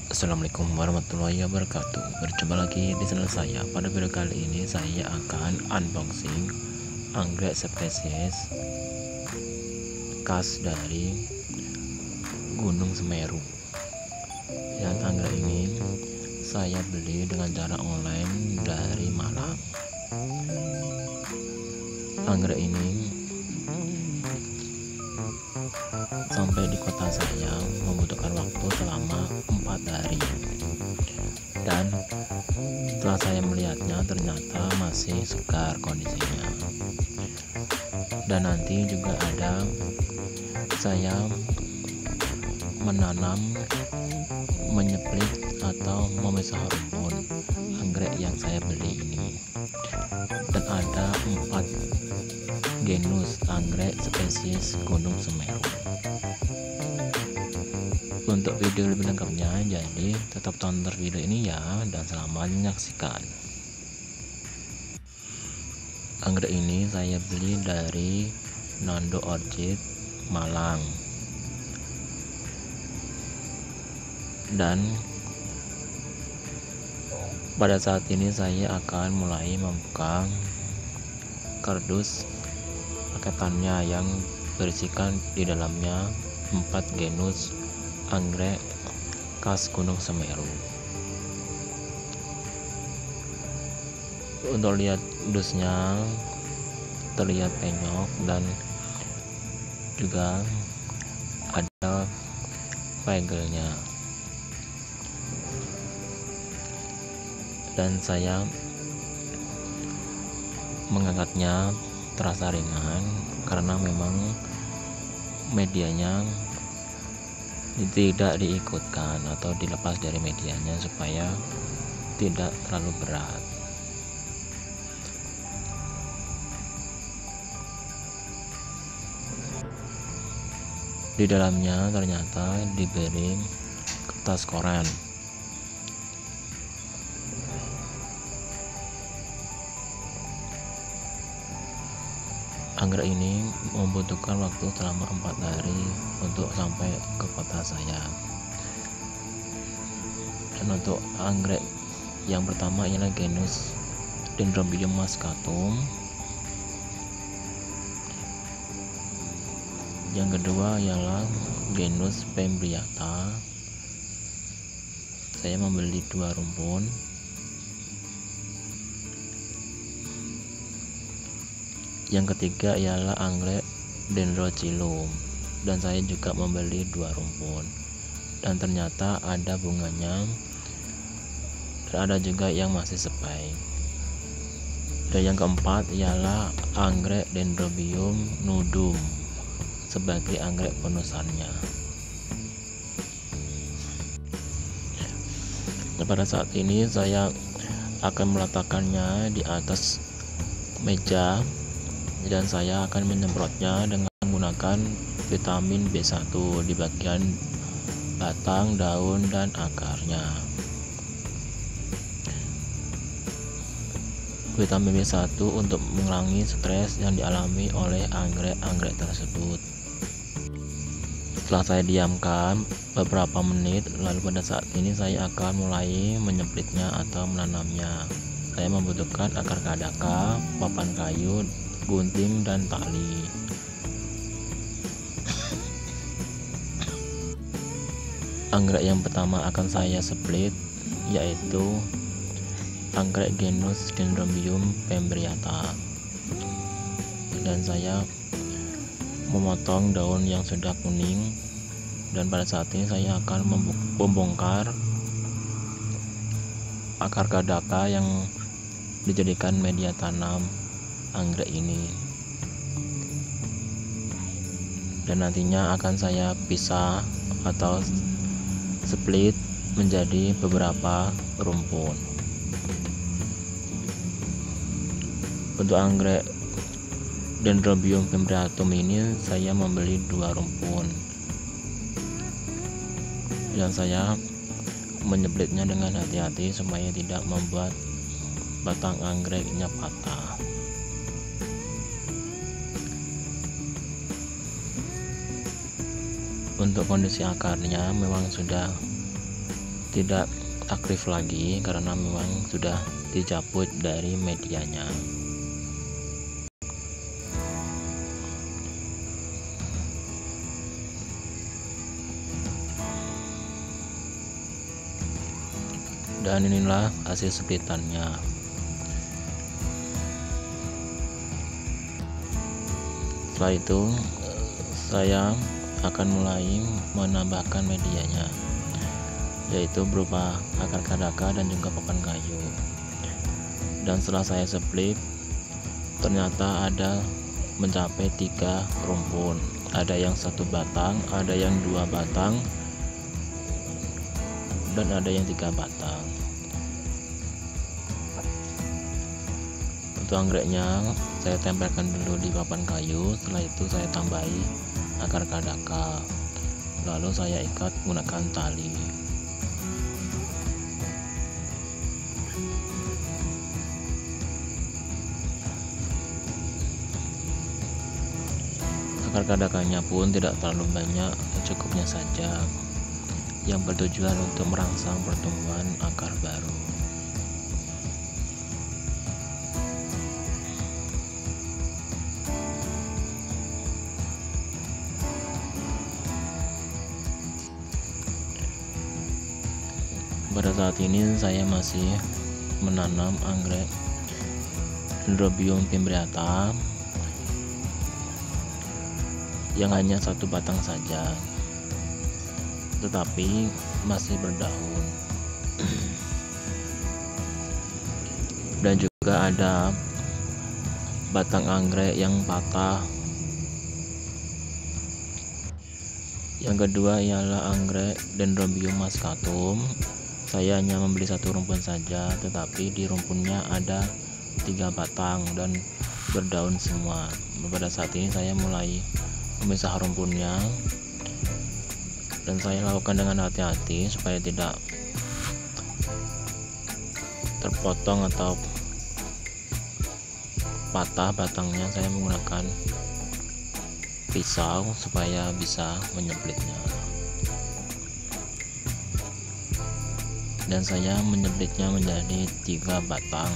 Assalamualaikum warahmatullahi wabarakatuh. Berjumpa lagi di channel saya. Pada video kali ini saya akan unboxing anggrek spesies khas dari Gunung Semeru. Dan anggrek ini saya beli dengan cara online dari Malang. Anggrek ini sampai di kota saya membutuhkan waktu selama 4 hari, dan setelah saya melihatnya ternyata masih segar kondisinya. Dan nanti juga ada saya menanam, menyeplit atau memisah rumpun anggrek yang saya beli ini, dan ada 4 genus anggrek spesies Gunung Semeru. Untuk video lebih lengkapnya, jadi tetap tonton video ini ya, dan selamat menyaksikan. Anggrek ini saya beli dari Nando Orchid Malang, dan pada saat ini saya akan mulai membuka kardus paketannya yang berisikan di dalamnya 4 genus anggrek khas Gunung Semeru. Untuk lihat dusnya terlihat penyok, dan juga ada pagelnya, dan saya mengangkatnya terasa ringan karena memang medianya tidak diikutkan atau dilepas dari medianya supaya tidak terlalu berat. Di dalamnya ternyata diberi kertas koran. Anggrek ini membutuhkan waktu selama 4 hari untuk sampai ke kota saya. Dan untuk anggrek yang pertama ialah genus Dendrobium mascatum. Yang kedua ialah genus Pembriata. Saya membeli 2 rumpun. Yang ketiga ialah anggrek Dendrochilum, dan saya juga membeli 2 rumpun, dan ternyata ada bunganya, dan ada juga yang masih sepai. Dan yang keempat ialah anggrek Dendrobium nudum sebagai anggrek penusannya. Pada saat ini saya akan meletakkannya di atas meja, dan saya akan menyemprotnya dengan menggunakan vitamin B1 di bagian batang, daun, dan akarnya. Vitamin B1 untuk mengurangi stres yang dialami oleh anggrek-anggrek tersebut. Setelah saya diamkan beberapa menit, lalu pada saat ini saya akan mulai menyeplitnya atau menanamnya. Saya membutuhkan akar kadaka, papan kayu, gunting, dan tali. Anggrek yang pertama akan saya split yaitu anggrek genus Dendrobium Pembriata, dan saya memotong daun yang sudah kuning, dan pada saat ini saya akan membongkar akar kadaka yang dijadikan media tanam anggrek ini, dan nantinya akan saya pisah atau split menjadi beberapa rumpun. Untuk anggrek Dendrobium Pembriatum ini saya membeli 2 rumpun, dan saya menyeplitnya dengan hati-hati supaya tidak membuat batang anggreknya patah. Untuk kondisi akarnya memang sudah tidak aktif lagi karena memang sudah dicabut dari medianya. Dan inilah hasil splitannya. Setelah itu saya akan mulai menambahkan medianya, yaitu berupa akar kadaka dan juga papan kayu. Dan setelah saya split, ternyata ada mencapai 3 rumpun. Ada yang 1 batang, ada yang 2 batang, dan ada yang 3 batang. Untuk anggreknya saya tempelkan dulu di papan kayu. Setelah itu saya tambahi akar kadaka, lalu saya ikat menggunakan tali. Akar kadakanya pun tidak terlalu banyak, cukupnya saja, yang bertujuan untuk merangsang pertumbuhan akar baru. Pada saat ini saya masih menanam anggrek Dendrobium fimbriata yang hanya 1 batang saja, tetapi masih berdaun. Dan juga ada batang anggrek yang patah. Yang kedua ialah anggrek Dendrobium mascatum. Saya hanya membeli 1 rumpun saja, tetapi di rumpunnya ada 3 batang dan berdaun semua. Pada saat ini saya mulai memisah rumpunnya, dan saya lakukan dengan hati-hati supaya tidak terpotong atau patah batangnya. Saya menggunakan pisau supaya bisa menyeblitnya, dan saya menyeblitnya menjadi 3 batang.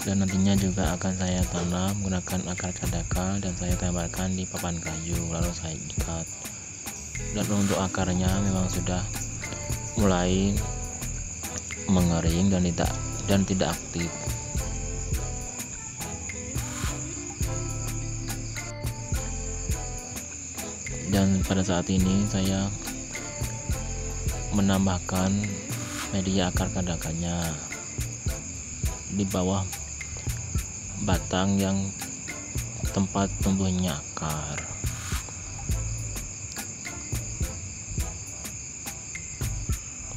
Dan nantinya juga akan saya tanam menggunakan akar kadaka, dan saya tempelkan di papan kayu, lalu saya ikat. Dan untuk akarnya memang sudah mulai mengering dan tidak aktif. Dan pada saat ini saya menambahkan media akar kadakanya di bawah batang yang tempat tumbuhnya akar.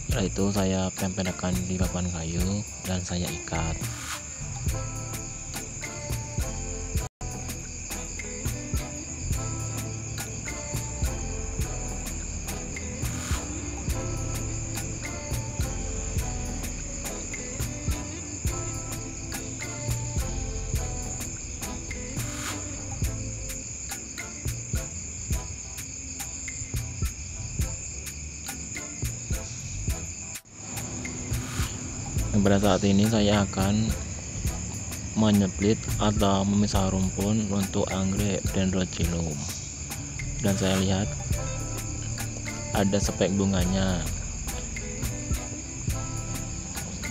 Setelah itu saya tempelkan di papan kayu dan saya ikat. Pada saat ini saya akan menyeplit atau memisah rumpun untuk anggrek Dendrochilum, dan saya lihat ada spek bunganya,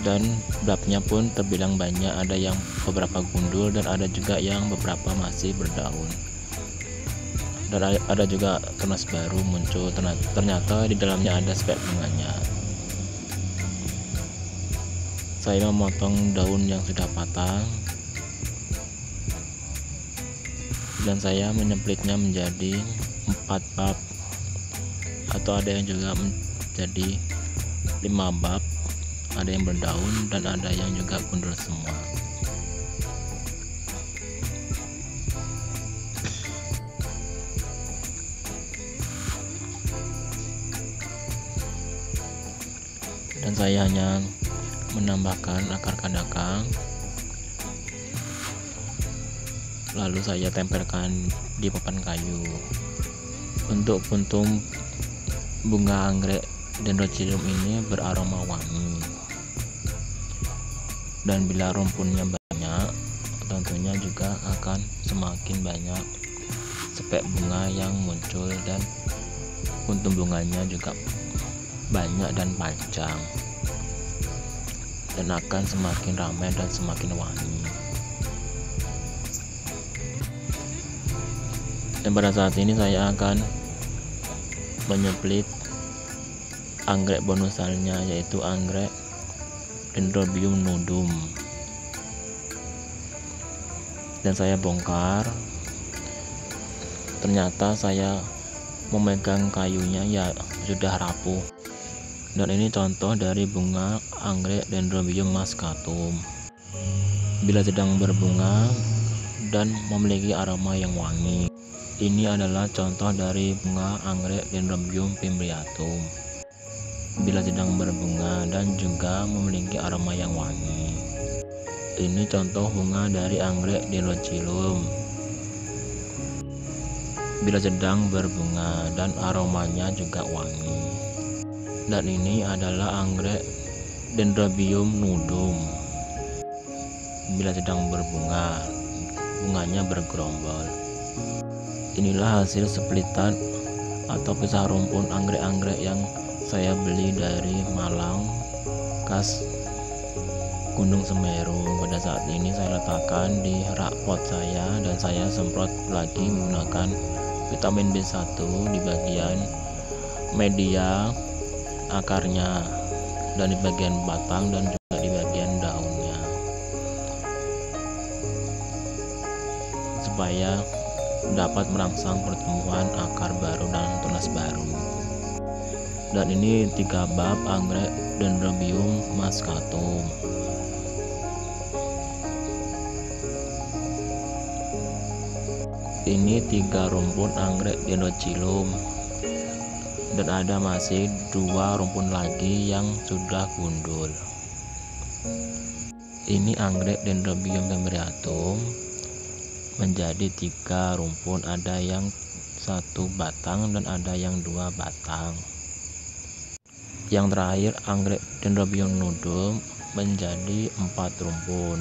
dan belapnya pun terbilang banyak. Ada yang beberapa gundul dan ada juga yang beberapa masih berdaun, dan ada juga tunas baru muncul. Ternyata di dalamnya ada spek bunganya. Saya memotong daun yang sudah patah, dan saya menyeplitnya menjadi 4 bab, atau ada yang juga menjadi 5 bab. Ada yang berdaun dan ada yang juga gundul semua. Dan saya hanya menambahkan akar kadaka lalu saya tempelkan di papan kayu. Untuk puntung bunga anggrek Dendrochilium ini beraroma wangi, dan bila rumpunnya banyak tentunya juga akan semakin banyak spek bunga yang muncul, dan puntung bunganya juga banyak dan panjang, dan akan semakin ramai dan semakin wangi. Dan pada saat ini saya akan menyeplit anggrek bonusalnya, yaitu anggrek Dendrobium nudum, dan saya bongkar. Ternyata saya memegang kayunya ya sudah rapuh, dan ini contoh dari bunga anggrek Dendrobium mascatum bila sedang berbunga dan memiliki aroma yang wangi. Ini adalah contoh dari bunga anggrek Dendrobium fimbriatum bila sedang berbunga dan juga memiliki aroma yang wangi. Ini contoh bunga dari anggrek Dendrochilium bila sedang berbunga dan aromanya juga wangi. Dan ini adalah anggrek Dendrobium nudum bila sedang berbunga, bunganya bergerombol. Inilah hasil splitan atau pisah rumpun anggrek-anggrek yang saya beli dari Malang khas Gunung Semeru. Pada saat ini saya letakkan di rak pot saya, dan saya semprot lagi menggunakan vitamin B1 di bagian media akarnya, dan di bagian batang, dan juga di bagian daunnya, supaya dapat merangsang pertumbuhan akar baru dan tunas baru. Dan ini 3 bab anggrek Dendrobium mascatum. Ini 3 rumpun anggrek Dendrochilium, dan ada masih 2 rumpun lagi yang sudah gundul. Ini anggrek Dendrobium fimbriatum menjadi 3 rumpun, ada yang 1 batang dan ada yang 2 batang. Yang terakhir anggrek Dendrobium nudum menjadi 4 rumpun.